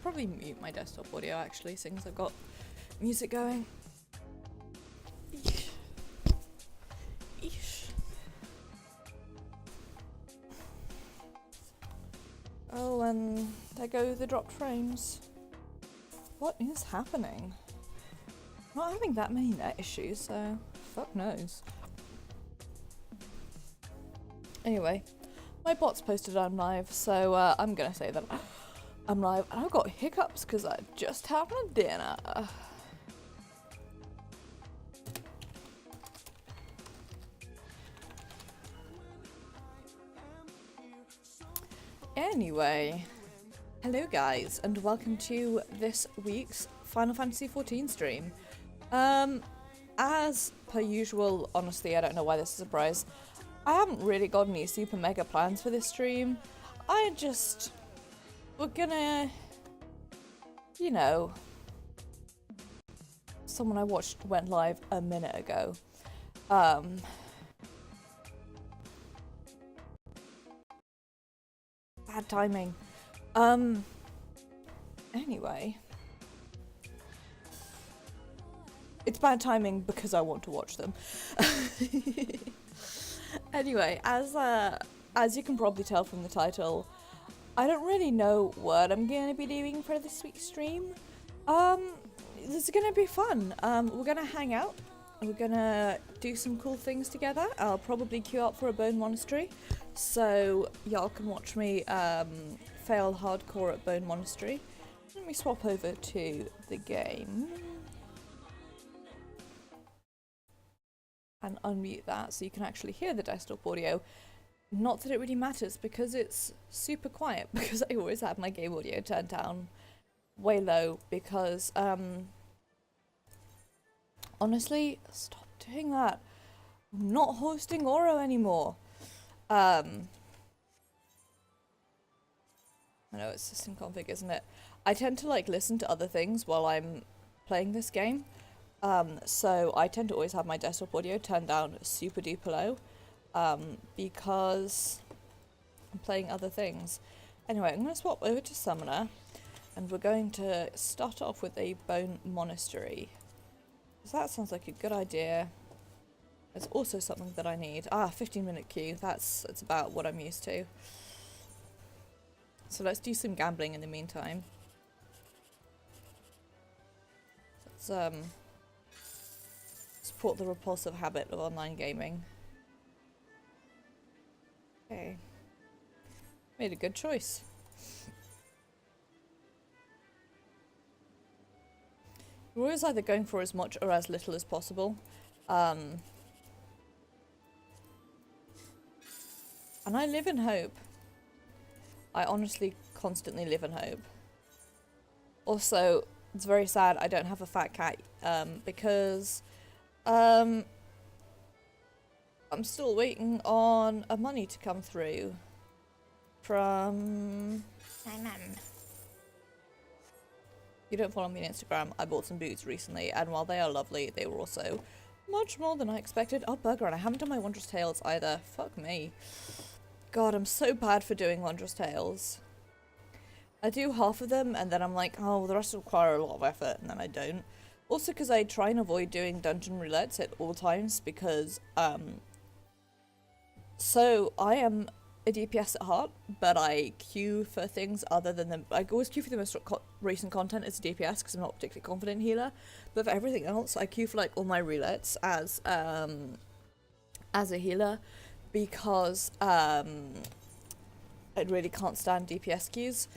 probably mute my desktop audio actually, since I've got music going. Eesh. Eesh. Oh, and there go the dropped frames. What is happening? Not having that many net issues, so fuck knows. Anyway, my bot's posted I'm live, so I'm gonna say that I'm live, and I've got hiccups because I just had my dinner. Anyway, hello guys, and welcome to this week's Final Fantasy XIV stream. As per usual, honestly, I don't know why this is a surprise. I haven't really got any super mega plans for this stream. We're gonna, you know, someone I watched went live a minute ago. Bad timing. Anyway. It's bad timing because I want to watch them. Anyway, as you can probably tell from the title, I don't really know what I'm going to be doing for this week's stream. This is going to be fun. We're going to hang out. We're going to do some cool things together. I'll probably queue up for Orbonne Monastery, so y'all can watch me fail hardcore at Orbonne Monastery. Let me swap over to the game and unmute that so you can actually hear the desktop audio. Not that it really matters because it's super quiet, because I always have my game audio turned down way low because honestly, stop doing that. I'm not hosting Oro anymore. I know it's system config, isn't it? I tend to like listen to other things while I'm playing this game. So I tend to always have my desktop audio turned down super duper low, because I'm playing other things. Anyway, I'm going to swap over to Summoner, and we're going to start off with a Orbonne Monastery. So that sounds like a good idea. There's also something that I need. 15-minute queue. That's about what I'm used to. So let's do some gambling in the meantime. Let's support the repulsive habit of online gaming. Okay. Made a good choice. We're always either going for as much or as little as possible. And I live in hope. I honestly constantly live in hope. Also, it's very sad I don't have a fat cat, because I'm still waiting on a money to come through from my mum. If you don't follow me on Instagram, I bought some boots recently, and while they are lovely, they were also much more than I expected. Oh, bugger, and I haven't done my Wondrous Tales either. Fuck me. God, I'm so bad for doing Wondrous Tales. I do half of them, and then I'm like, oh, the rest require a lot of effort, and then I don't. Also, because I try and avoid doing dungeon roulettes at all times, because, so I am a DPS at heart, but I queue for things other than them. I always queue for the most recent content as a DPS, because I'm not a particularly confident healer, but for everything else, I queue for, like, all my roulettes as a healer, because, I really can't stand DPS queues.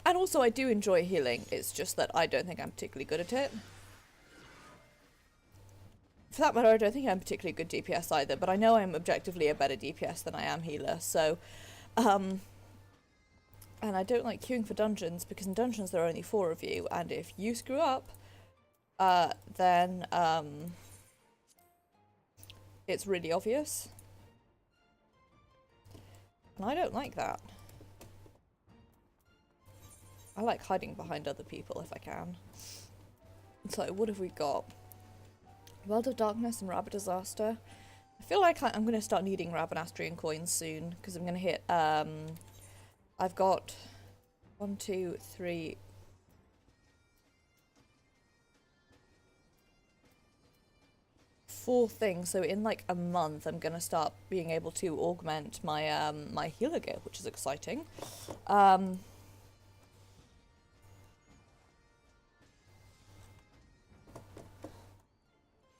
And also, I do enjoy healing, it's just that I don't think I'm particularly good at it. For that matter, I don't think I'm particularly good DPS either, but I know I'm objectively a better DPS than I am healer, so, and I don't like queuing for dungeons, because in dungeons there are only 4 of you, and if you screw up, then, it's really obvious. And I don't like that. I like hiding behind other people if I can. So, what have we got? World of Darkness and Rabbit Disaster. I feel like I'm going to start needing Rabbanastrian coins soon, because I'm going to hit, I've got 1, 2, 3, 4 things, so in like a month I'm gonna start being able to augment my my healer gear, which is exciting.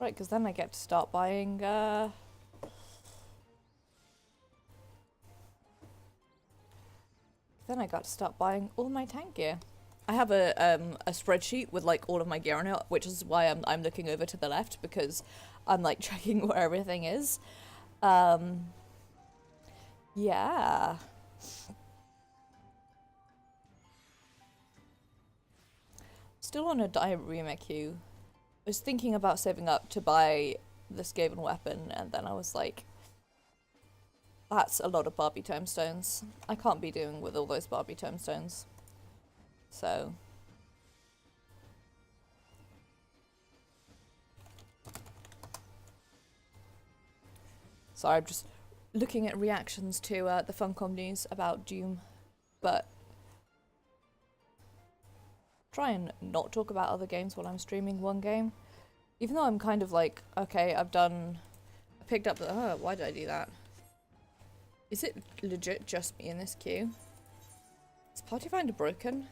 Right, because then I get to start buying then I got to start buying all my tank gear. I have a spreadsheet with like all of my gear on it, which is why I'm looking over to the left, because I'm like checking where everything is. Yeah. Still on a diarrhea queue. I was thinking about saving up to buy the Skaven weapon, and then I was like, that's a lot of Barbie tomestones. I can't be doing with all those Barbie tomestones. So. Sorry, I'm just looking at reactions to the Funcom news about Doom, but try and not talk about other games while I'm streaming one game. Even though I'm kind of like, okay, I picked up the, oh, why did I do that? Is it legit just me in this queue? Is Party Finder broken?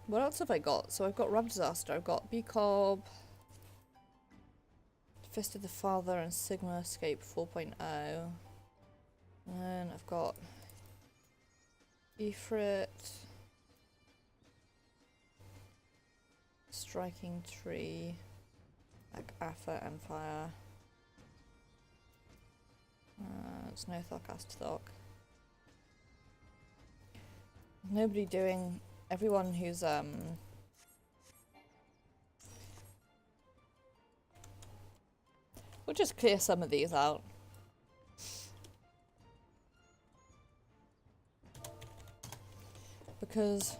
What else have I got? So I've got Rub Disaster, I've got B-Cob, Fist of the Father, and Sigma Escape 4.0. And then I've got Ifrit, Striking Tree, like Afa Empire. It's no Thok. Nobody doing. Everyone who's we'll just clear some of these out. Because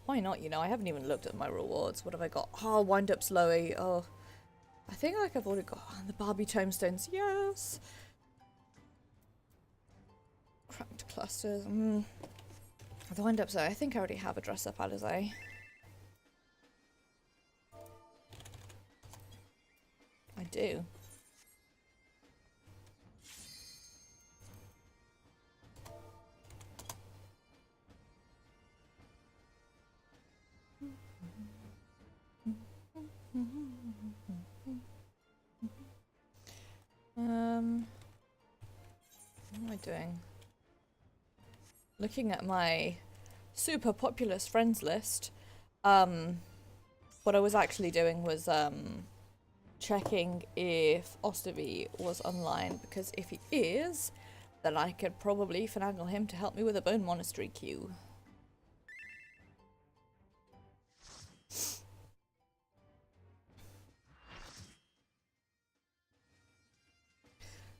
why not, you know? I haven't even looked at my rewards. What have I got? Oh, wind up slowy. Oh, I think like I've already got the Barbie tomestones. Yes. Cracked clusters. The wind up slow. I think I already have a dress up Alizé. I do. What am I doing? Looking at my super populous friends list, what I was actually doing was checking if Osterby was online, because if he is, then I could probably finagle him to help me with a Bone Monastery queue.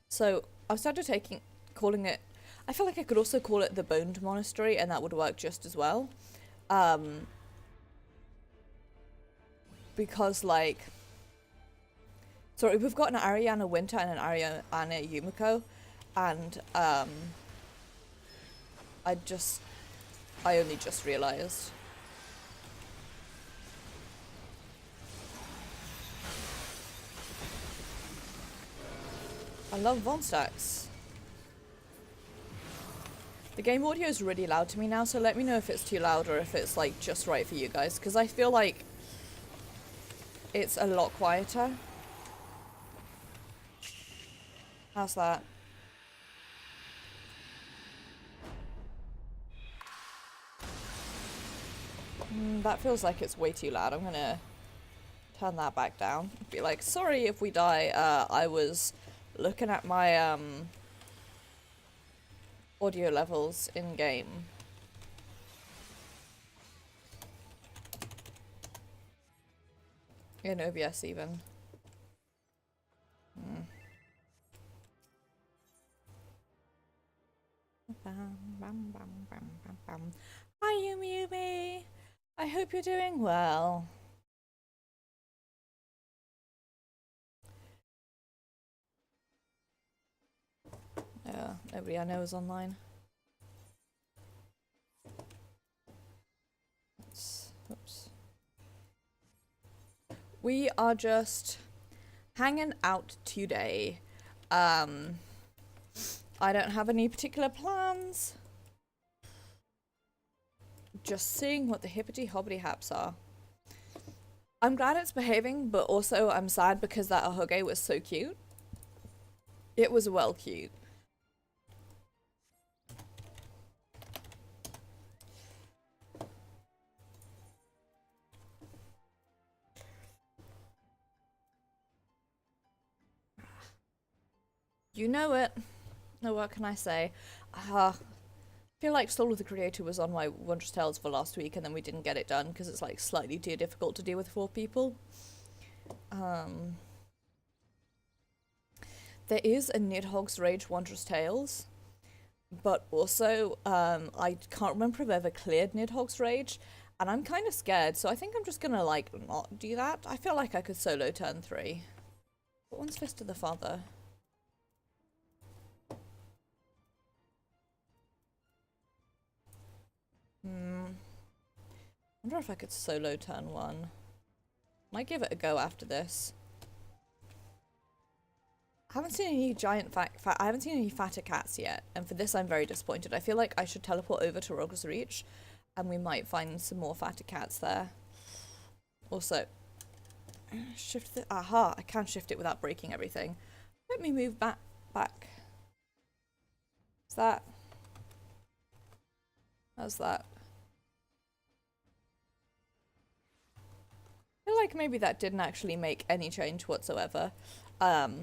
So I've started calling it, I feel like I could also call it the Boned Monastery, and that would work just as well. Because like, sorry, we've got an Ariana Winter and an Ariana Yumiko, and I only just realised. I love Von Stacks. The game audio is really loud to me now, so let me know if it's too loud or if it's like just right for you guys, because I feel like it's a lot quieter. How's that? That feels like it's way too loud. I'm gonna turn that back down. Be like, sorry if we die. I was looking at my audio levels in game. In OBS even. Hi Yumi Yumi! I hope you're doing well. Yeah, nobody I know is online. Oops. We are just hanging out today. I don't have any particular plans. Just seeing what the hippity hoppity haps are. I'm glad it's behaving, but also I'm sad because that ahoge was so cute. It was well cute. You know it. No, what can I say? I feel like Soul of the Creator was on my Wondrous Tales for last week and then we didn't get it done because it's like slightly too difficult to deal with 4 people. There is a Nidhogg's Rage Wondrous Tales, but also I can't remember if I've ever cleared Nidhogg's Rage, and I'm kind of scared, so I think I'm just gonna like not do that. I feel like I could solo turn 3. What one's Fist of the Father? I wonder if I could solo turn 1. Might give it a go after this. I haven't seen any giant I haven't seen any fatter cats yet, and for this I'm very disappointed. I feel like I should teleport over to Rogger's Reach, and we might find some more fatter cats there. Also, shift the aha! I can shift it without breaking everything. Let me move back. Is that? How's that? I feel like maybe that didn't actually make any change whatsoever. God,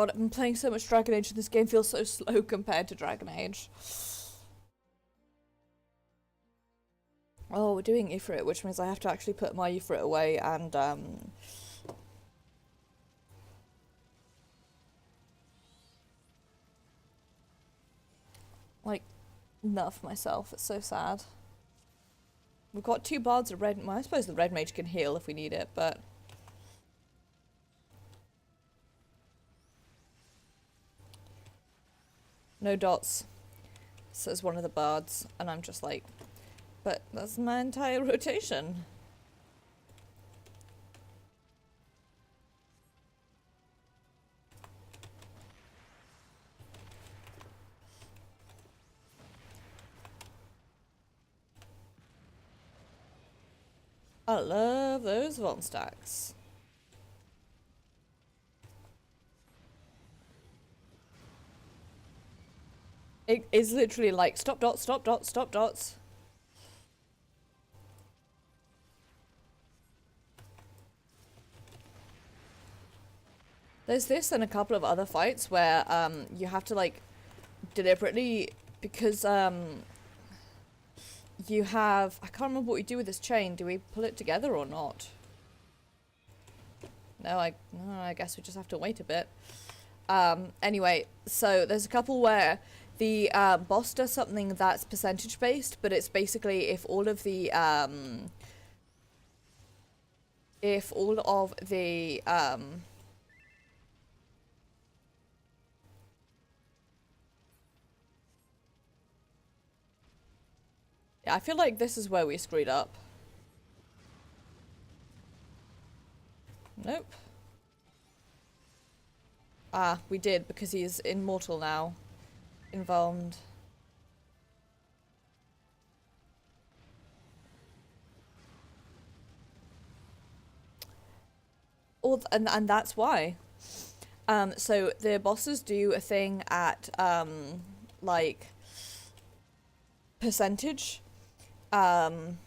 I've been playing so much Dragon Age and this game feels so slow compared to Dragon Age. Oh, we're doing Ifrit, which means I have to actually put my Ifrit away and, like, nerf myself. It's so sad. We've got 2 bards of red. Well, I suppose the red mage can heal if we need it, but no dots, says one of the bards, and I'm just like, but that's my entire rotation. I love those Von stacks. It is literally like stop dots, stop dots, stop dots. There's this and a couple of other fights where you have to like deliberately, because you have, I can't remember what we do with this chain. Do we pull it together or not? No, I guess we just have to wait a bit. Anyway, so there's a couple where the boss does something that's percentage based, but it's basically if all of the yeah, I feel like this is where we screwed up. Nope. Ah, we did, because he's immortal now. Involved. And that's why. So the bosses do a thing at like percentage. And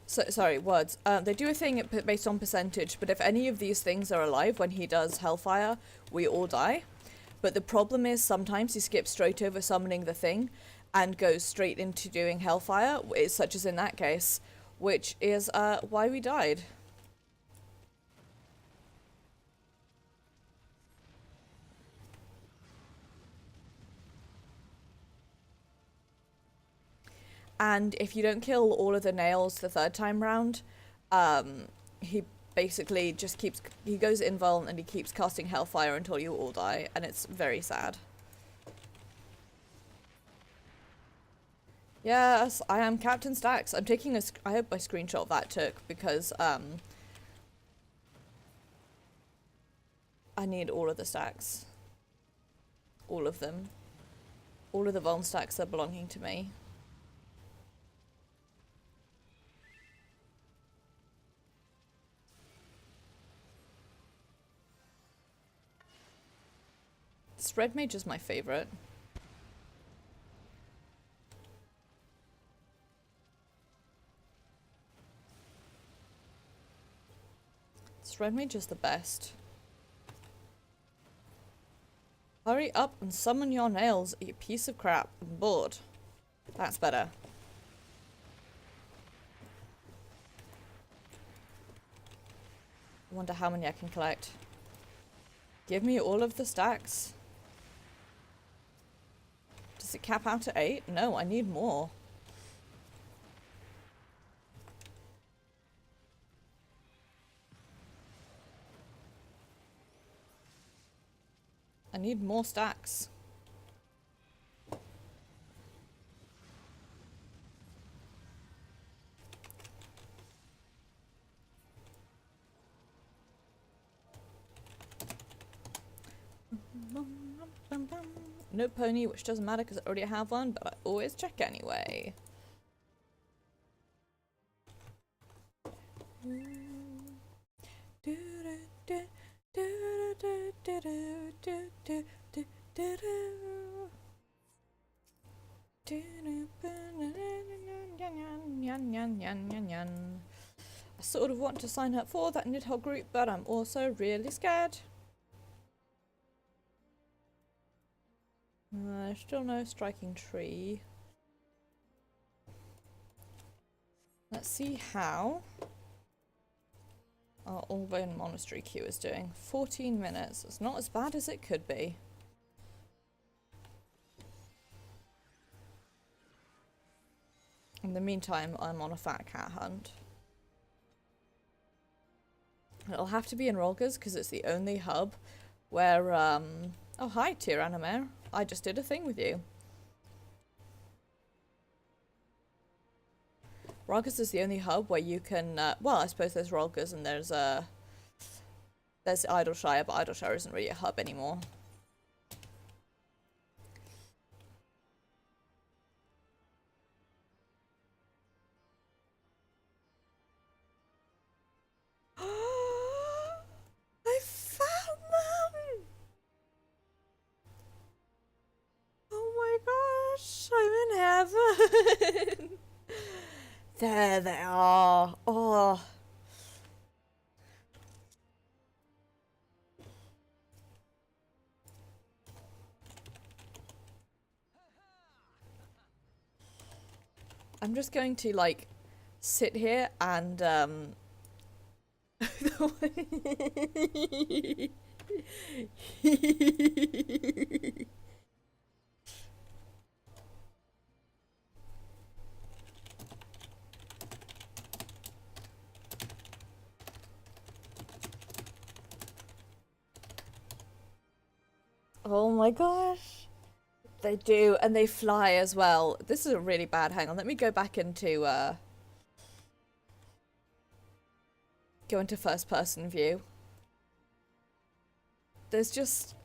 so sorry, words. They do a thing based on percentage, but if any of these things are alive when he does Hellfire, we all die. But the problem is sometimes he skips straight over summoning the thing and goes straight into doing Hellfire, such as in that case, which is why we died. and if you don't kill all of the nails the third time round, he basically just he goes invuln and he keeps casting Hellfire until you all die, and it's very sad. Yes, I am Captain Stacks. I'm taking I hope my screenshot of that took, because I need all of the stacks. All of them. All of the Vuln stacks are belonging to me. Spread Mage is my favourite. Spread Mage is the best. Hurry up and summon your nails, you piece of crap. I'm bored. That's better. I wonder how many I can collect. Give me all of the stacks. Does it cap out at 8? No, I need more. I need more stacks. No pony, which doesn't matter because I already have one, but I always check anyway. I sort of want to sign up for that Nidhogg group, but I'm also really scared. Still no striking tree. Let's see how our Orbonne Monastery queue is doing. 14 minutes. It's not as bad as it could be. In the meantime, I'm on a fat cat hunt. It'll have to be in Rolgers because it's the only hub where, oh, hi, Tyrannamere. I just did a thing with you. Rolgers is the only hub where you can, well, I suppose there's Rolgers and there's Idleshire, but Idleshire isn't really a hub anymore. I found them! Oh my gosh, I'm in heaven! There they are. Oh. I'm just going to like sit here and oh my gosh. They do, and they fly as well. This is a really bad. Hang on, let me go back into go into first person view. There's just,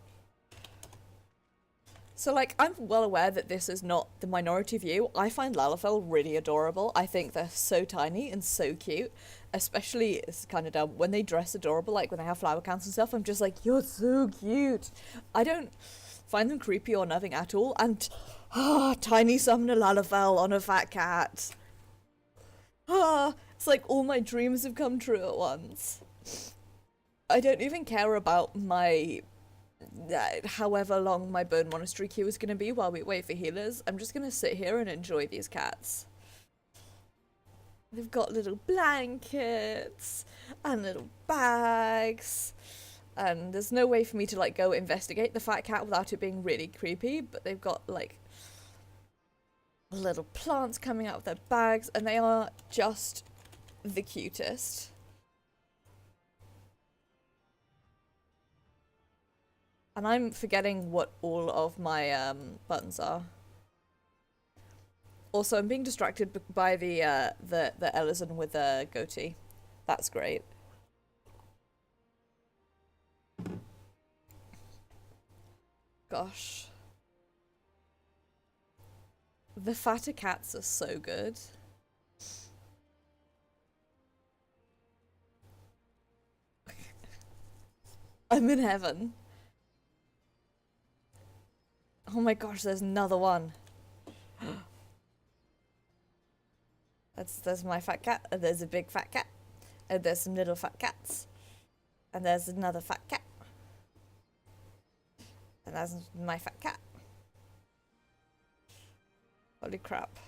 so like, I'm well aware that this is not the minority view. I find Lalafell really adorable. I think they're so tiny and so cute. Especially, it's kind of dumb, when they dress adorable, like when they have flower counts and stuff, I'm just like, you're so cute. I don't find them creepy or nothing at all. And, tiny summoner Lalafell on a fat cat. It's like all my dreams have come true at once. I don't even care about my however long my Bone Monastery queue is going to be while we wait for healers. I'm just going to sit here and enjoy these cats. They've got little blankets and little bags, and there's no way for me to like go investigate the fat cat without it being really creepy, but they've got like little plants coming out of their bags, and they are just the cutest. And I'm forgetting what all of my buttons are. Also, I'm being distracted by the Ellison with a goatee. That's great. Gosh. The fatter cats are so good. I'm in heaven. Oh my gosh, there's another one. There's my fat cat, and there's a big fat cat, and there's some little fat cats, and there's another fat cat, and there's my fat cat. Holy crap.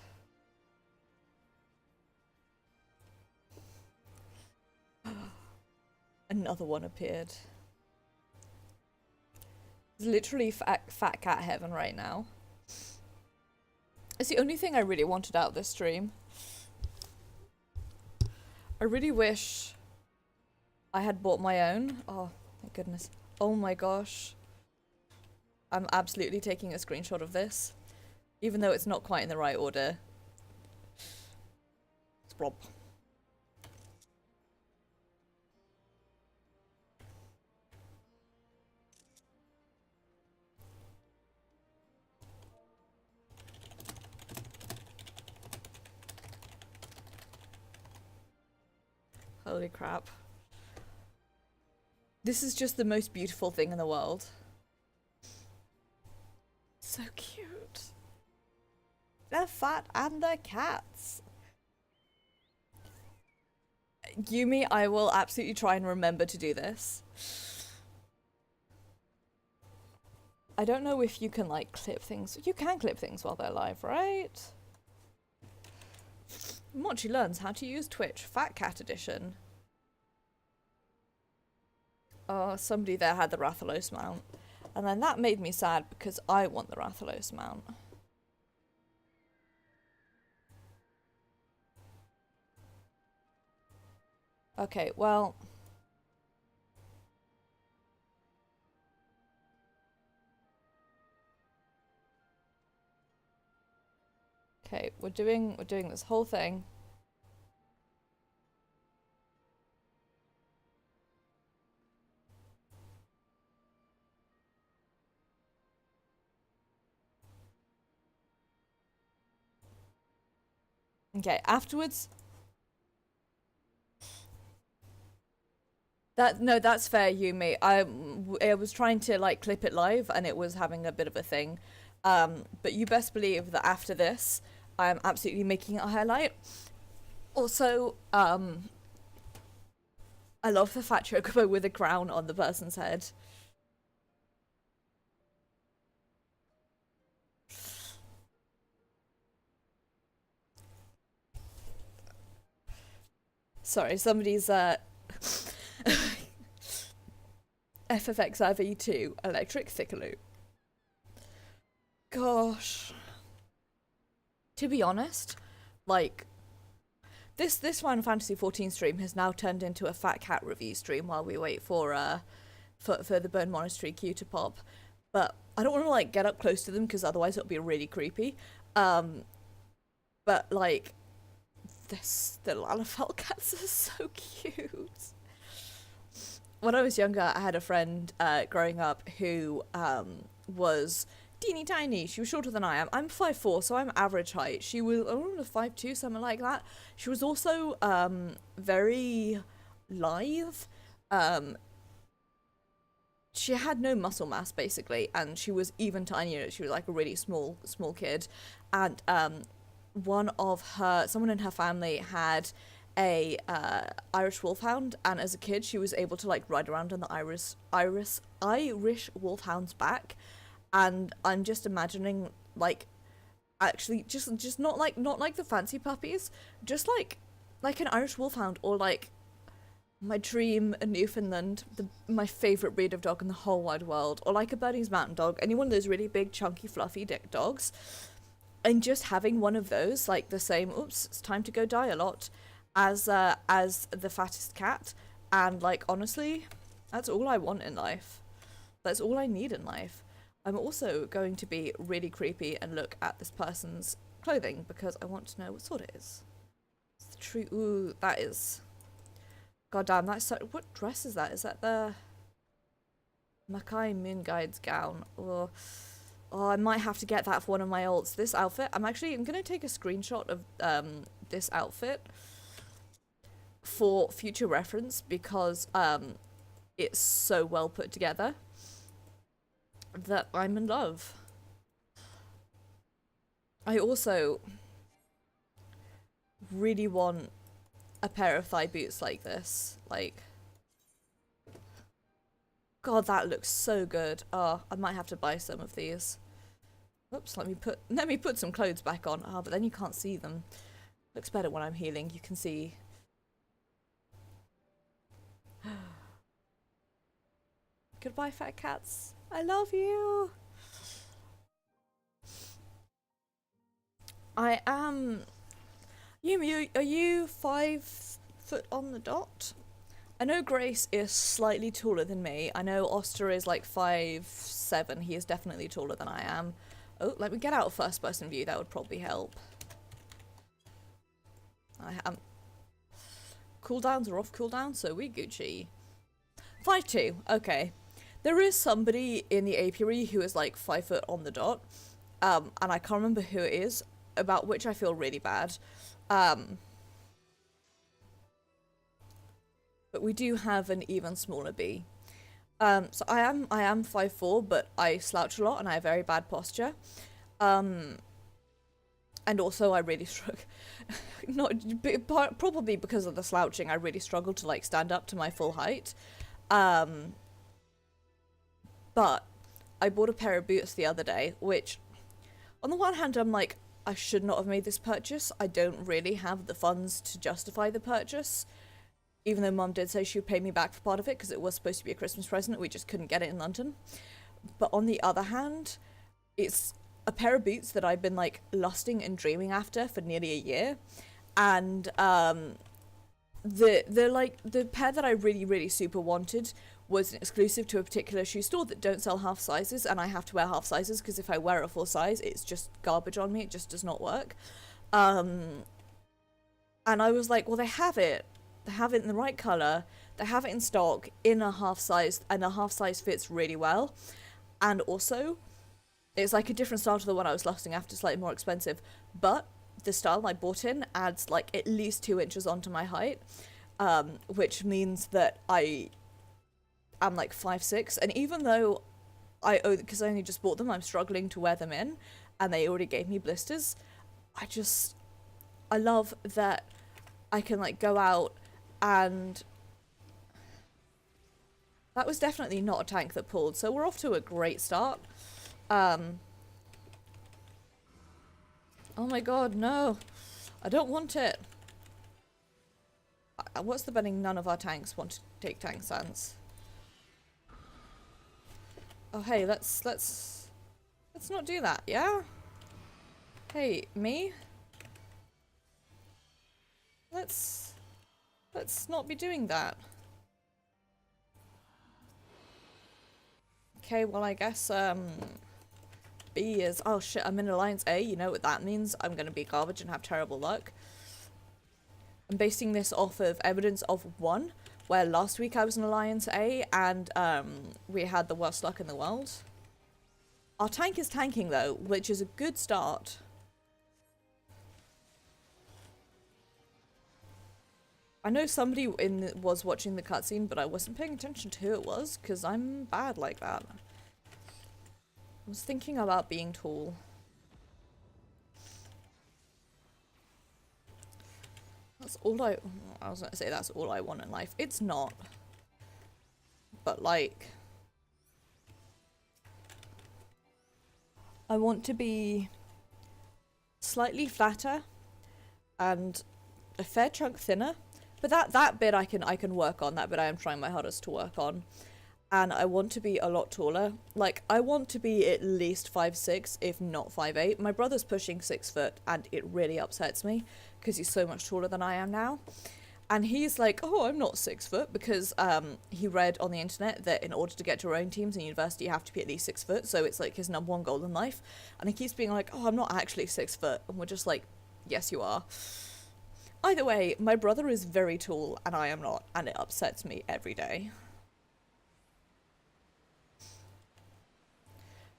Another one appeared. It's literally fat cat heaven right now. It's the only thing I really wanted out of this stream. I really wish I had bought my own. Oh, my goodness. Oh my gosh. I'm absolutely taking a screenshot of this. Even though it's not quite in the right order. It's Rob. Holy crap. This is just the most beautiful thing in the world. So cute. They're fat and they're cats. Yumi, I will absolutely try and remember to do this. I don't know if you can like clip things. You can clip things while they're live, right? Mochi learns how to use Twitch. Fat Cat Edition. Oh, somebody there had the Rathalos mount. And then that made me sad because I want the Rathalos mount. Okay, well... Okay, we're doing this whole thing. Okay, afterwards... No, that's fair, Yumi. I was trying to, like, clip it live, and it was having a bit of a thing. But you best believe that after this, I'm absolutely making it a highlight. Also, I love the fat chocobo with a crown on the person's head. Sorry, somebody's FFXIV 2 electric thickaloo. Gosh. To be honest, like this Final Fantasy XIV stream has now turned into a fat cat review stream while we wait for the Orbonne Monastery queue to pop. But I don't want to like get up close to them because otherwise it'll be really creepy. But like the Lalafell cats are so cute. When I was younger, I had a friend growing up who was teeny tiny. She was shorter than I am. I'm 5'4", so I'm average height. She was 5'2", something like that. She was also very lithe. She had no muscle mass basically, and she was even tinier. She was like a really small kid. And someone in her family had a Irish wolfhound, and as a kid she was able to like ride around on the Irish wolfhound's back. And I'm just imagining like actually just not like the fancy puppies, just like an Irish wolfhound, or like my dream, a Newfoundland, my favorite breed of dog in the whole wide world, or like a Bernese Mountain Dog, any one of those really big chunky fluffy dick dogs. and just having one of those, like the same, oops, it's time to go die a lot, as the fattest cat, and like honestly, that's all I want in life. That's all I need in life. I'm also going to be really creepy and look at this person's clothing because I want to know what sort it is. It's the true. Ooh, that is. God damn, that's so. What dress is that? Is that the Makai Moon Guide's gown? Or oh, I might have to get that for one of my ults. This outfit. I'm gonna take a screenshot of this outfit for future reference because it's so well put together that I'm in love. I also really want a pair of thigh boots like this. Like, God, that looks so good. Oh, I might have to buy some of these. Oops, let me put some clothes back on. Ah, but then you can't see them. Looks better when I'm healing. You can see. Goodbye, fat cats. I love you. I am. Yumi, are you 5 foot on the dot? I know Grace is slightly taller than me. I know Oster is like 5'7". He is definitely taller than I am. Oh, let me get out of first person view. That would probably help. I am. Cooldowns are off cooldown, so we Gucci. 5'2". Okay. There is somebody in the apiary who is like 5 foot on the dot. And I can't remember who it is, about which I feel really bad. But we do have an even smaller bee. So I am 5'4", but I slouch a lot and I have very bad posture. And also I really struggle, probably because of the slouching, I really struggle to like stand up to my full height. But I bought a pair of boots the other day, which on the one hand I'm like, I should not have made this purchase. I don't really have the funds to justify the purchase. Even though Mum did say she would pay me back for part of it because it was supposed to be a Christmas present, we just couldn't get it in London. But on the other hand, it's a pair of boots that I've been like lusting and dreaming after for nearly a year. And the pair that I really super wanted was an exclusive to a particular shoe store that don't sell half sizes, and I have to wear half sizes because if I wear a full size, it's just garbage on me. It just does not work. And I was like, well, they have it. They have it in the right colour. They have it in stock in a half size, and the half size fits really well. And also, it's like a different style to the one I was lusting after, slightly more expensive. But the style I bought in adds like at least 2 inches onto my height, which means that I am like 5'6", and even though because I only just bought them, I'm struggling to wear them in, and they already gave me blisters. I love that I can like go out, and that was definitely not a tank that pulled, so we're off to a great start. Oh my god, no. I don't want it. What's the betting none of our tanks want to take tank stands? Oh hey, let's not do that, yeah? Hey, me? Let's not be doing that. Okay, well I guess B is, oh shit, I'm in Alliance A, you know what that means. I'm gonna be garbage and have terrible luck. I'm basing this off of evidence of 1, where last week I was in Alliance A and we had the worst luck in the world. Our tank is tanking though, which is a good start. I know somebody was watching the cutscene, but I wasn't paying attention to who it was, because I'm bad like that. I was thinking about being tall. That's all I was going to say that's all I want in life. It's not. But like, I want to be slightly flatter and a fair chunk thinner. But that bit I can work on. That bit I am trying my hardest to work on. and I want to be a lot taller. Like, I want to be at least 5'6", if not 5'8". My brother's pushing 6 foot, and it really upsets me because he's so much taller than I am now. And he's like, oh, I'm not 6 foot, because he read on the internet that in order to get to your own teams in university, you have to be at least 6 foot. So it's like his number one goal in life. And he keeps being like, oh, I'm not actually 6 foot. And we're just like, yes, you are. Either way, my brother is very tall and I am not, and it upsets me every day.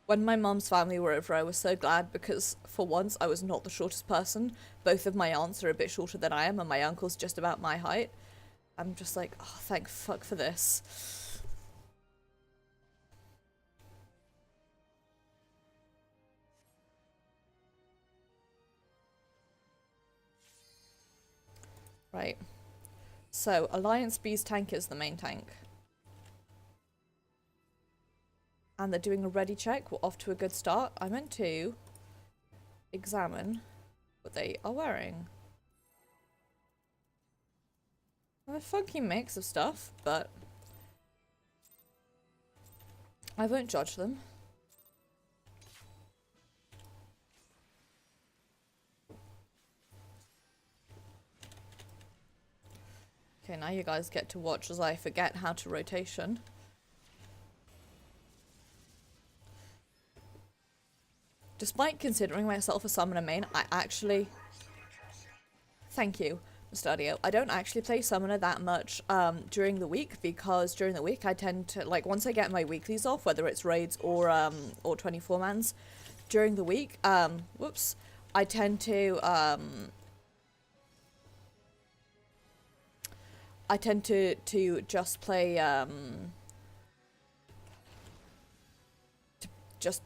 When my mum's family were over, I was so glad because for once I was not the shortest person. Both of my aunts are a bit shorter than I am, and my uncle's just about my height. I'm just like, oh, thank fuck for this. Right. So, Alliance B's tank is the main tank. And they're doing a ready check. We're off to a good start. I meant to examine what they are wearing. A funky mix of stuff, but I won't judge them. Okay, now you guys get to watch as I forget how to rotation. Despite considering myself a summoner main, I actually... Thank you, Mustadio. I don't actually play summoner that much during the week, because during the week I tend to, like, once I get my weeklies off, whether it's raids or 24-mans, during the week, whoops, I tend to just play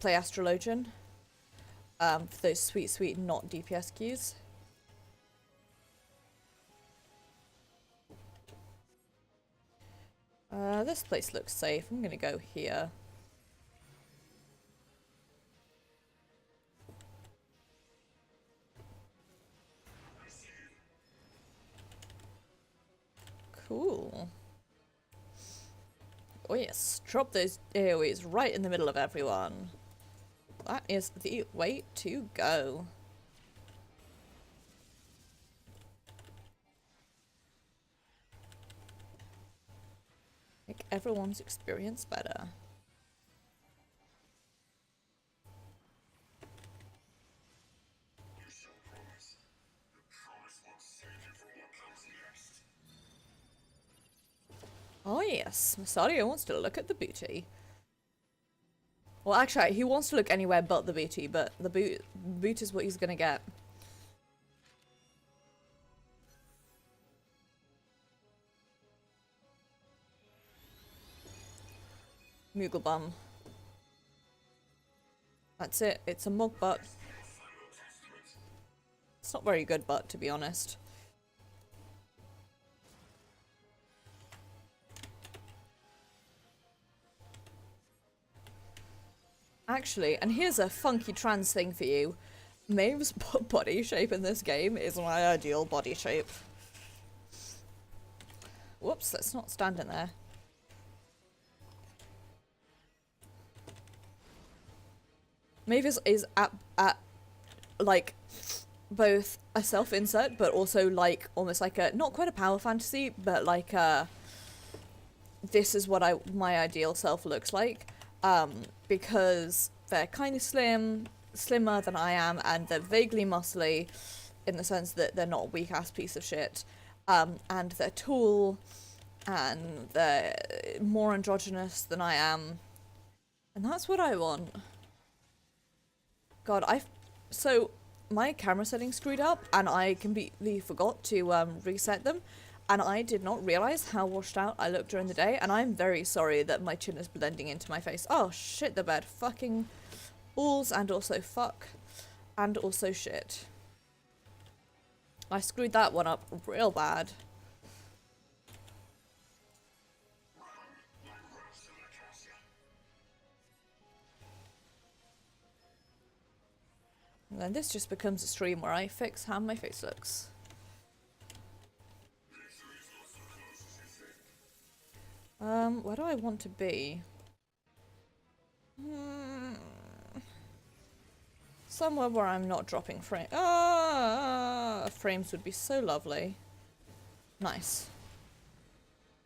Astrologian. For those sweet not DPS queues. This place looks safe. I'm gonna go here. Cool. Oh yes, drop those AoEs right in the middle of everyone. That is the way to go. Make everyone's experience better. Oh yes, Masario wants to look at the booty. Well, actually, he wants to look anywhere but the booty, but the boot is what he's gonna get. Moogle bum. That's it. It's a mug butt. It's not very good butt, to be honest. Actually, and here's a funky trans thing for you. Maeve's body shape in this game is my ideal body shape. Whoops, let's not stand in there. Maeve is at like both a self-insert but also like almost like a, not quite a power fantasy, but like this is what my ideal self looks like. Because they're kind of slimmer than I am, and they're vaguely muscly in the sense that they're not a weak-ass piece of shit. And they're tall, and they're more androgynous than I am. And that's what I want. God, so my camera settings screwed up, and I completely forgot to reset them. And I did not realize how washed out I looked during the day, and I'm very sorry that my chin is blending into my face. Oh shit, the bed. Fucking balls, and also fuck. And also shit. I screwed that one up real bad. And then this just becomes a stream where I fix how my face looks. Where do I want to be? Somewhere where I'm not dropping frames. Frames would be so lovely. Nice.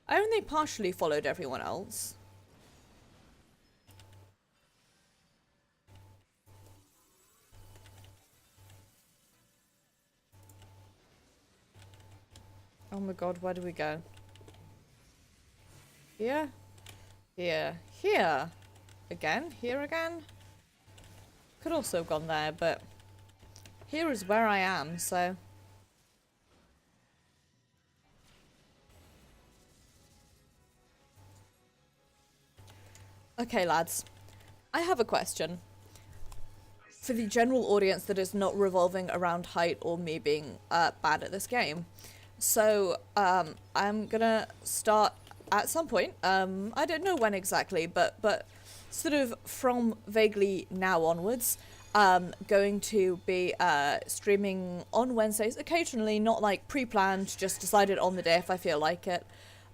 I only partially followed everyone else. Oh my god, where do we go? Here? Here. Here! Again? Here again? Could also have gone there, but here is where I am, so... Okay, lads. I have a question. For the general audience that is not revolving around height or me being bad at this game. So, I'm gonna start at some point. I don't know when exactly, but sort of from vaguely now onwards, going to be streaming on Wednesdays occasionally, not like pre-planned, just decided on the day if I feel like it.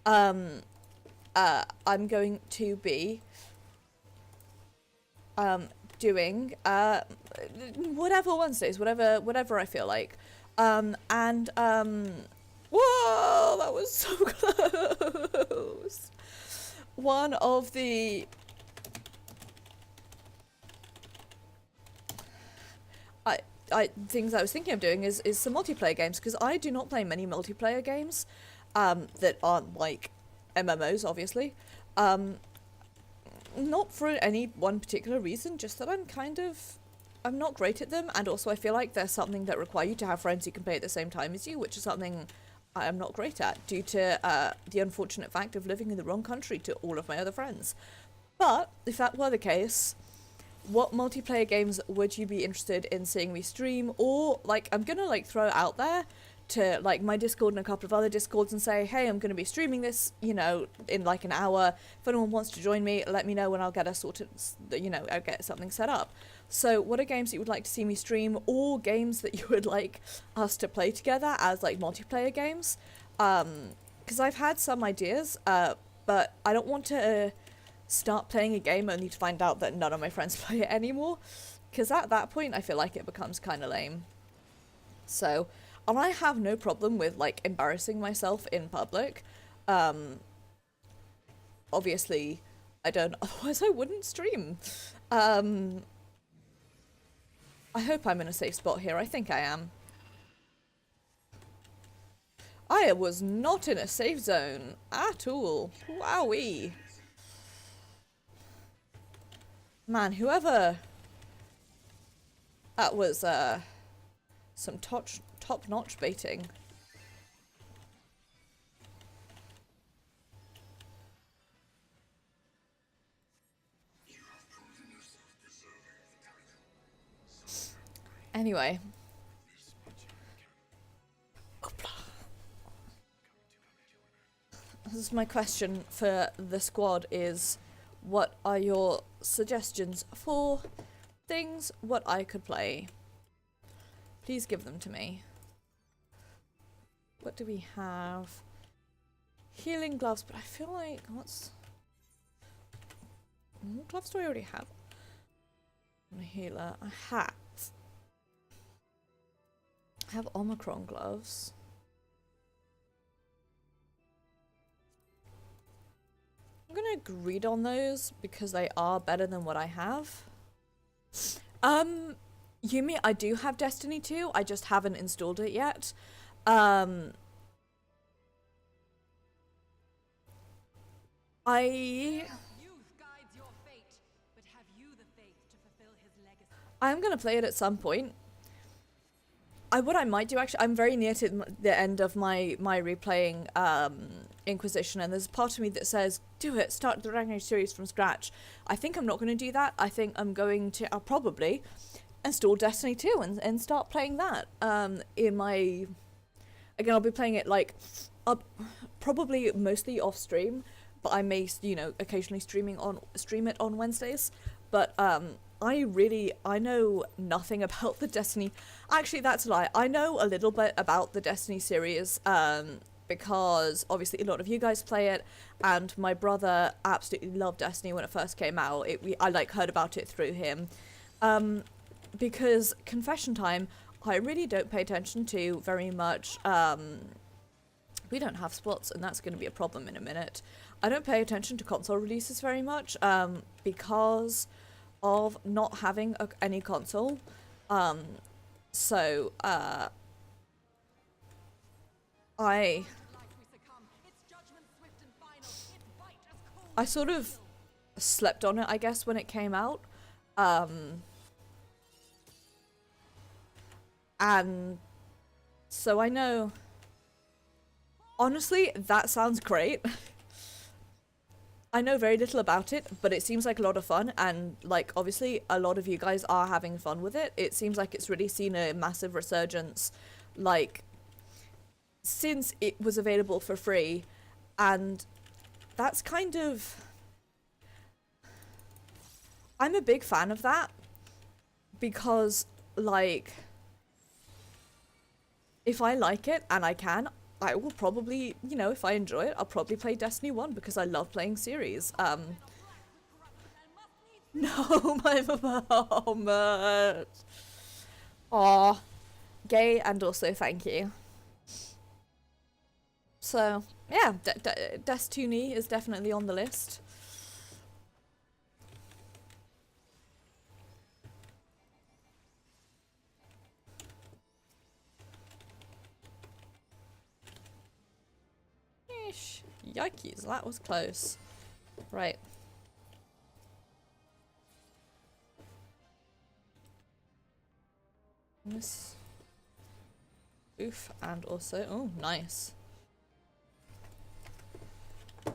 I'm going to be doing whatever Wednesdays, whatever I feel like. Whoa, that was so close. One of the things I was thinking of doing is some multiplayer games, because I do not play many multiplayer games that aren't like MMOs, obviously. Not for any one particular reason, just that I'm not great at them, and also I feel like there's something that require you to have friends who can play at the same time as you, which is something I am not great at, due to the unfortunate fact of living in the wrong country to all of my other friends. But if that were the case, what multiplayer games would you be interested in seeing me stream? Or, like, I'm gonna like throw it out there to like my Discord and a couple of other Discords and say, hey, I'm gonna be streaming this, you know, in like an hour. If anyone wants to join me, let me know and I'll get a sorted, you know, I'll get something set up. So what are games that you would like to see me stream, or games that you would like us to play together as like multiplayer games? Because I've had some ideas, but I don't want to start playing a game only to find out that none of my friends play it anymore, because at that point I feel like it becomes kind of lame. So, and I have no problem with like embarrassing myself in public. Obviously I don't, otherwise I wouldn't stream. I hope I'm in a safe spot here. I think I am. I was not in a safe zone at all. Wowee. Man, whoever... That was, some top-notch baiting. Anyway. This is my question for the squad is, what are your suggestions for things what I could play? Please give them to me. What do we have? Healing gloves, but I feel like, what's... What gloves do I already have? I'm a healer. A hat. I have Omicron gloves. I'm gonna agree on those because they are better than what I have. Yumi, I do have Destiny 2, I just haven't installed it yet. I'm gonna play it at some point. What I might do, actually, I'm very near to the end of my replaying Inquisition, and there's a part of me that says, do it, start the Ragnarok series from scratch. I think I'm not going to do that. I think I'm going to, I'll probably install Destiny 2 and start playing that. In my, again, I'll be playing it like, probably mostly off stream, but I may, you know, occasionally stream it on Wednesdays. But I know nothing about the Destiny. Actually, that's a lie. I know a little bit about the Destiny series, because obviously a lot of you guys play it, and my brother absolutely loved Destiny when it first came out. I like heard about it through him. Because confession time, I really don't pay attention to very much. We don't have spots, and that's going to be a problem in a minute. I don't pay attention to console releases very much because of not having any console. So I sort of slept on it, I guess, when it came out. And so I know, honestly, that sounds great. I know very little about it, but it seems like a lot of fun, and like obviously a lot of you guys are having fun with it. It seems like it's really seen a massive resurgence, like, since it was available for free, and that's kind of... I'm a big fan of that, because, like, if I like it, and I can, I will probably, you know, if I enjoy it, I'll probably play Destiny 1, because I love playing series. No, my mama. Aw. Gay, and also thank you. So, yeah, Destiny is definitely on the list. Eesh, yikes, that was close. Right. This. Oof, and also, oh, nice.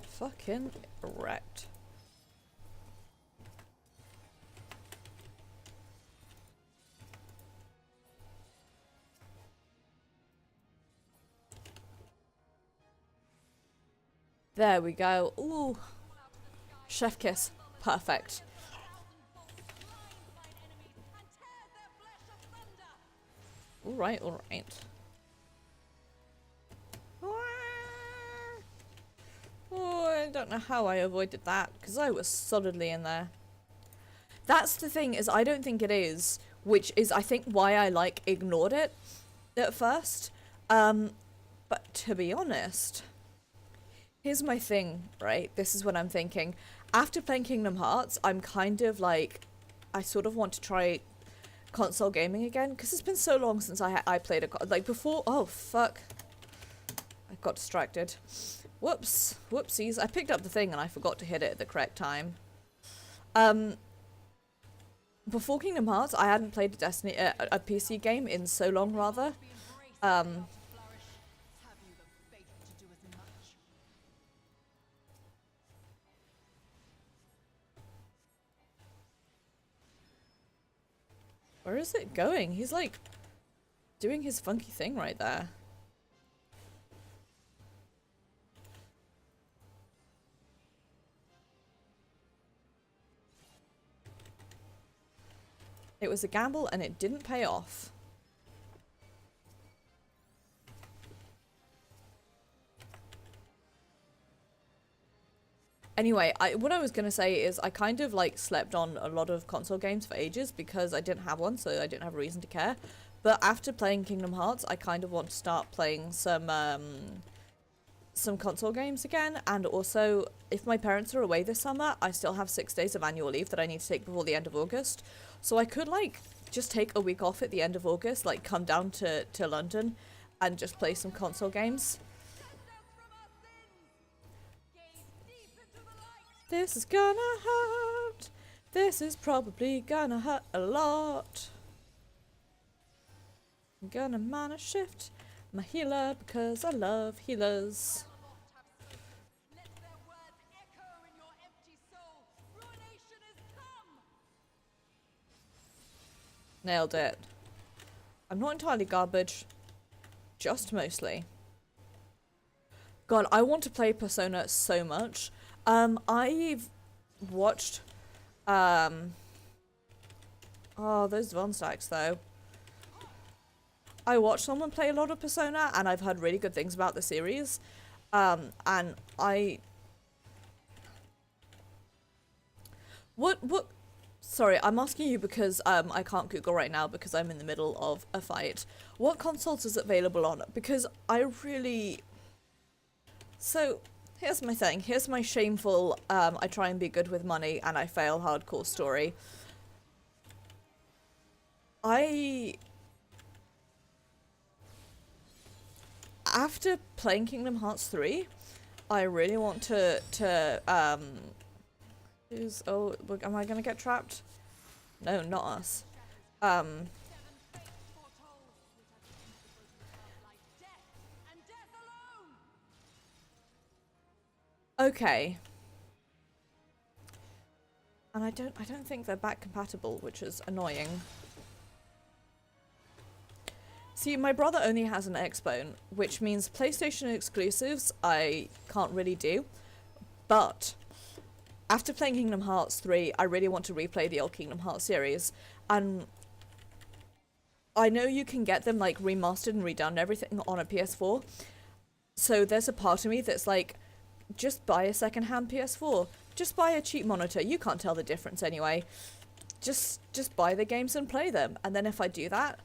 Fucking wrecked. There we go. Ooh. Chef kiss. Perfect. Alright, alright. Oh, I don't know how I avoided that, because I was solidly in there. That's the thing, is I don't think it is, which is I think why I like ignored it at first. But to be honest, here's my thing, right? This is what I'm thinking. After playing Kingdom Hearts, I'm kind of like, I sort of want to try console gaming again, because it's been so long since I played like before. Oh fuck, I got distracted. Whoops, whoopsies. I picked up the thing and I forgot to hit it at the correct time. Before Kingdom Hearts, I hadn't played a PC game in so long, rather. Where is it going? He's like doing his funky thing right there. It was a gamble and it didn't pay off. Anyway, what I was gonna say is I kind of like slept on a lot of console games for ages because I didn't have one, so I didn't have a reason to care. But after playing Kingdom Hearts, I kind of want to start playing some console games again. And also, if my parents are away this summer, I still have 6 days of annual leave that I need to take before the end of August. So I could like just take a week off at the end of August, like come down to London and just play some console games. This is gonna hurt. This is probably gonna hurt a lot. I'm gonna mana shift my healer because I love healers. Nailed it. I'm not entirely garbage, just mostly. God, I want to play Persona so much. I've watched, oh, those Von stacks though. I watch someone play a lot of Persona, and I've heard really good things about the series. And what sorry, I'm asking you because I can't Google right now because I'm in the middle of a fight. What consoles is it available on? Because I really... So, here's my thing. Here's my shameful, I try and be good with money and I fail hardcore story. After playing Kingdom Hearts 3, I really want to oh, am I gonna get trapped? No, not us. Okay. And I don't think they're back compatible, which is annoying. See, my brother only has an Xbone, which means PlayStation exclusives I can't really do. But after playing Kingdom Hearts 3, I really want to replay the old Kingdom Hearts series. And I know you can get them like remastered and redone and everything on a PS4. So there's a part of me that's like, just buy a second-hand PS4. Just buy a cheap monitor. You can't tell the difference anyway. Just buy the games and play them. And then if I do that,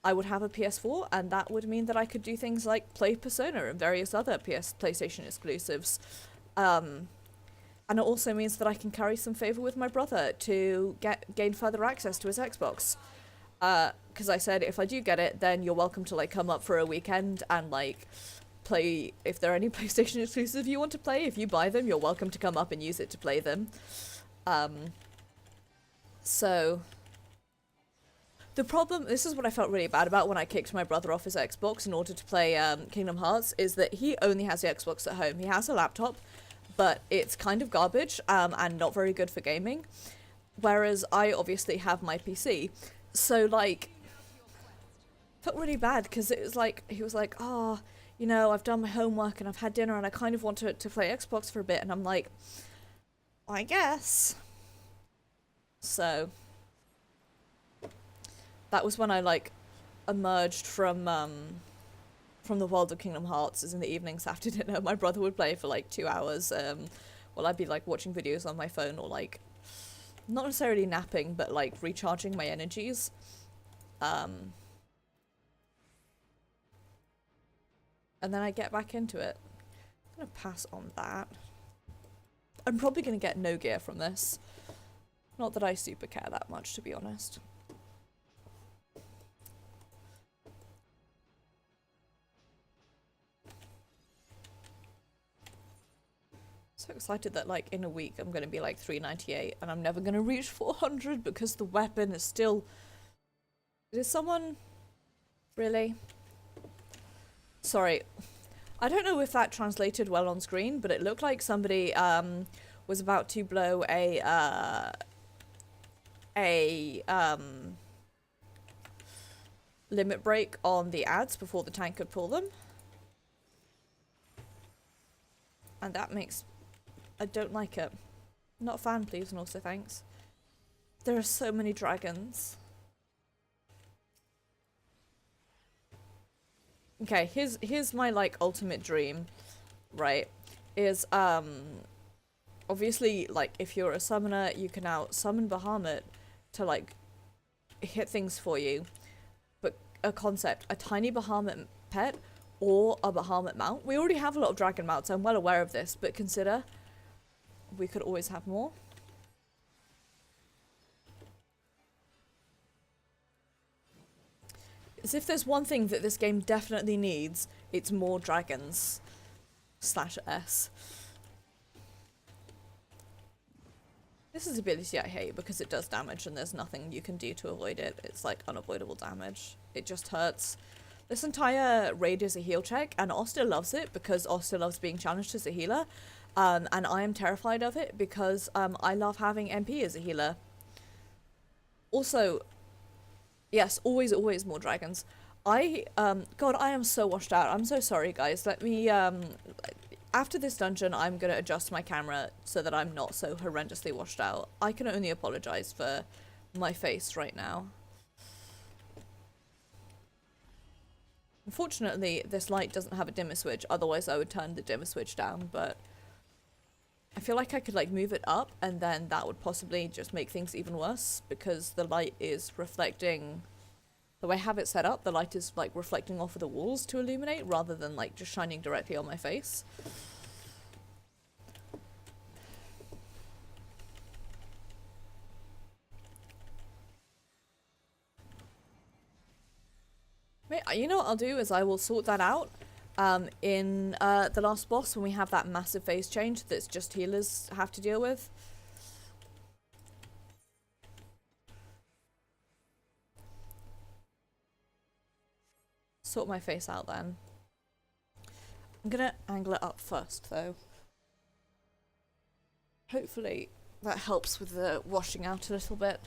I would have a PS4, and that would mean that I could do things like play Persona and various other PlayStation exclusives. And it also means that I can carry some favor with my brother to gain further access to his Xbox. Because I said if I do get it, then you're welcome to like come up for a weekend and like play. If there are any PlayStation exclusives you want to play, if you buy them, you're welcome to come up and use it to play them. So the problem, this is what I felt really bad about when I kicked my brother off his Xbox in order to play Kingdom Hearts, is that he only has the Xbox at home. He has a laptop, but it's kind of garbage and not very good for gaming. Whereas I obviously have my PC. So like, felt really bad because it was like, he was like, oh, you know, I've done my homework and I've had dinner and I kind of want to play Xbox for a bit. And I'm like, I guess. So that was when I like emerged from the world of Kingdom Hearts. As in the evenings after dinner, my brother would play for like 2 hours. While I'd be like watching videos on my phone or like not necessarily napping, but like recharging my energies. And then I get back into it. I'm gonna pass on that. I'm probably gonna get no gear from this. Not that I super care that much, to be honest. So excited that like in a week I'm gonna be like 398 and I'm never gonna reach 400 because the weapon is still... Is someone... Really? Sorry. I don't know if that translated well on screen, but it looked like somebody was about to blow a limit break on the ads before the tank could pull them. And that makes... I don't like it. Not a fan, please, and also thanks. There are so many dragons. Okay, here's my like ultimate dream, right? Is obviously like if you're a summoner, you can now summon Bahamut to like hit things for you. But a concept, a tiny Bahamut pet or a Bahamut mount. We already have a lot of dragon mounts, I'm well aware of this, but consider we could always have more. As if there's one thing that this game definitely needs, it's more dragons. /S. This is ability I hate because it does damage and there's nothing you can do to avoid it. It's like unavoidable damage. It just hurts. This entire raid is a heal check, and Oster loves it because Oster loves being challenged as a healer. And I am terrified of it because I love having MP as a healer. Also, yes, always more dragons. God, I am so washed out. I'm so sorry, guys. Let me, after this dungeon, I'm gonna adjust my camera so that I'm not so horrendously washed out. I can only apologize for my face right now. Unfortunately, this light doesn't have a dimmer switch, otherwise I would turn the dimmer switch down, but I feel like I could like move it up and then that would possibly just make things even worse because the light is reflecting, the way I have it set up, the light is like reflecting off of the walls to illuminate rather than like just shining directly on my face. You know what I'll do is I will sort that out in the last boss when we have that massive phase change that's just healers have to deal with. Sort my face out then. I'm gonna angle it up first though. Hopefully that helps with the washing out a little bit.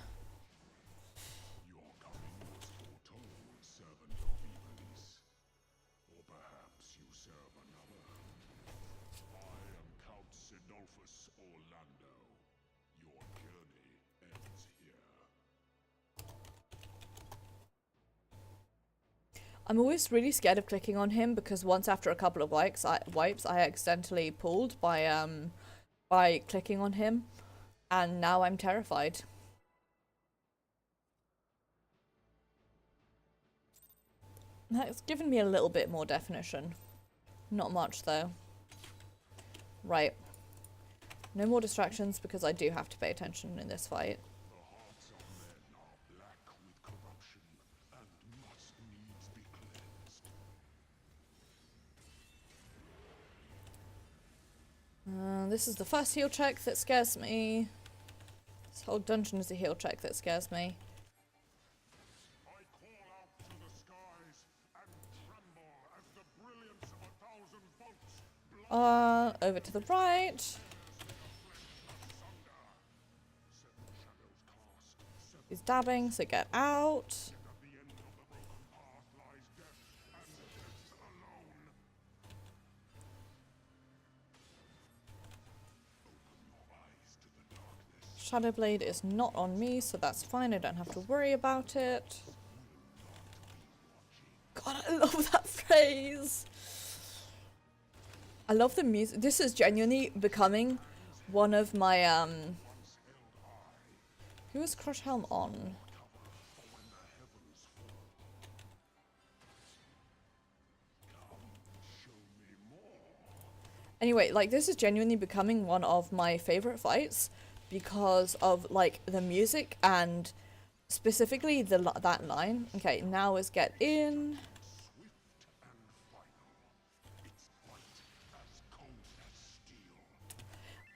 I'm always really scared of clicking on him because once after a couple of wipes I accidentally pulled by clicking on him, and now I'm terrified. That's given me a little bit more definition. Not much though. Right. No more distractions because I do have to pay attention in this fight. This is the first heal check that scares me. This whole dungeon is a heal check that scares me. Over to the right. He's dabbing, so get out. Shadowblade is not on me, so that's fine. I don't have to worry about it. God, I love that phrase. I love the music. This is genuinely becoming one of my, who is Crush Helm on? Anyway, like, this is genuinely becoming one of my favorite fights because of, like, the music and specifically that line. Okay, now is get in.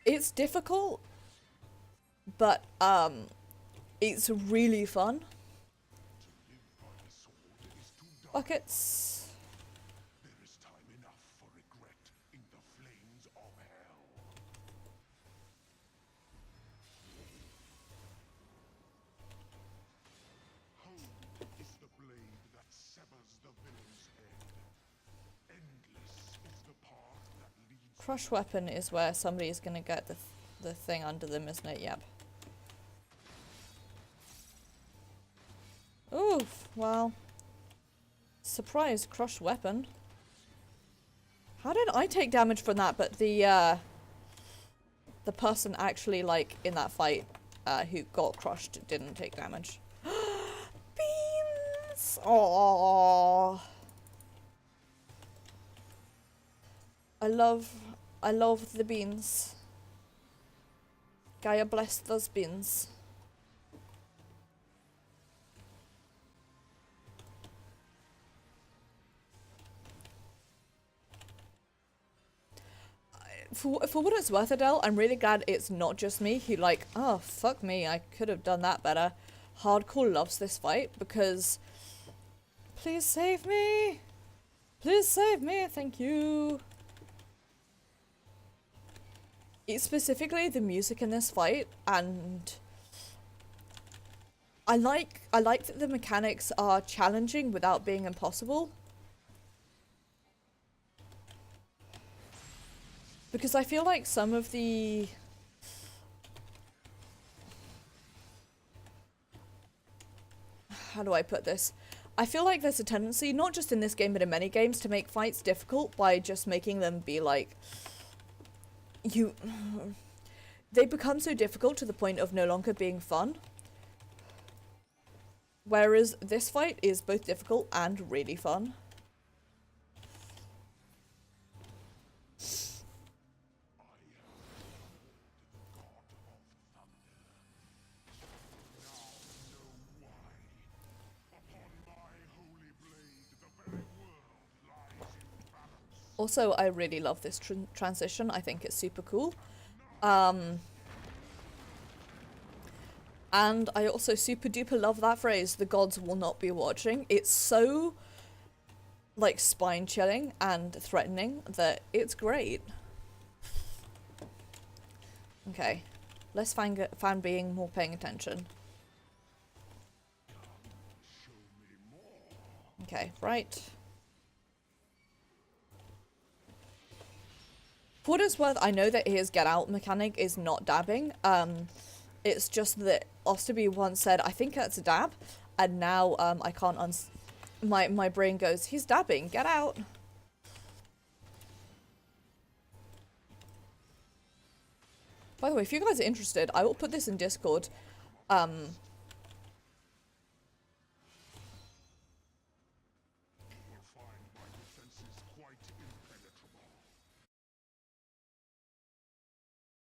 It's difficult, but it's really fun. Buckets. Crush weapon is where somebody's gonna get the thing under them, isn't it? Yep. Oof, well. Surprise crush weapon. How did I take damage from that, but the person actually, like, in that fight, who got crushed didn't take damage. Beans! Aww. I love the beans. Gaia bless those beans. For what it's worth, Adele, I'm really glad it's not just me who, like, oh, fuck me, I could have done that better. Hardcore loves this fight because... Please save me! Please save me, thank you! It's specifically the music in this fight, and... I like that the mechanics are challenging without being impossible. Because I feel like some of the... How do I put this? I feel like there's a tendency, not just in this game but in many games, to make fights difficult by just making them be like, they become so difficult to the point of no longer being fun. Whereas this fight is both difficult and really fun. Also, I really love this transition. I think it's super cool. And I also super duper love that phrase, the gods will not be watching. It's so, like, spine chilling and threatening that it's great. Okay, less fan being, more paying attention. Okay, right. For what it's worth, I know that his get out mechanic is not dabbing. It's just that Osterby once said, I think that's a dab, and now I can't my brain goes, he's dabbing, get out. By the way, if you guys are interested, I will put this in Discord.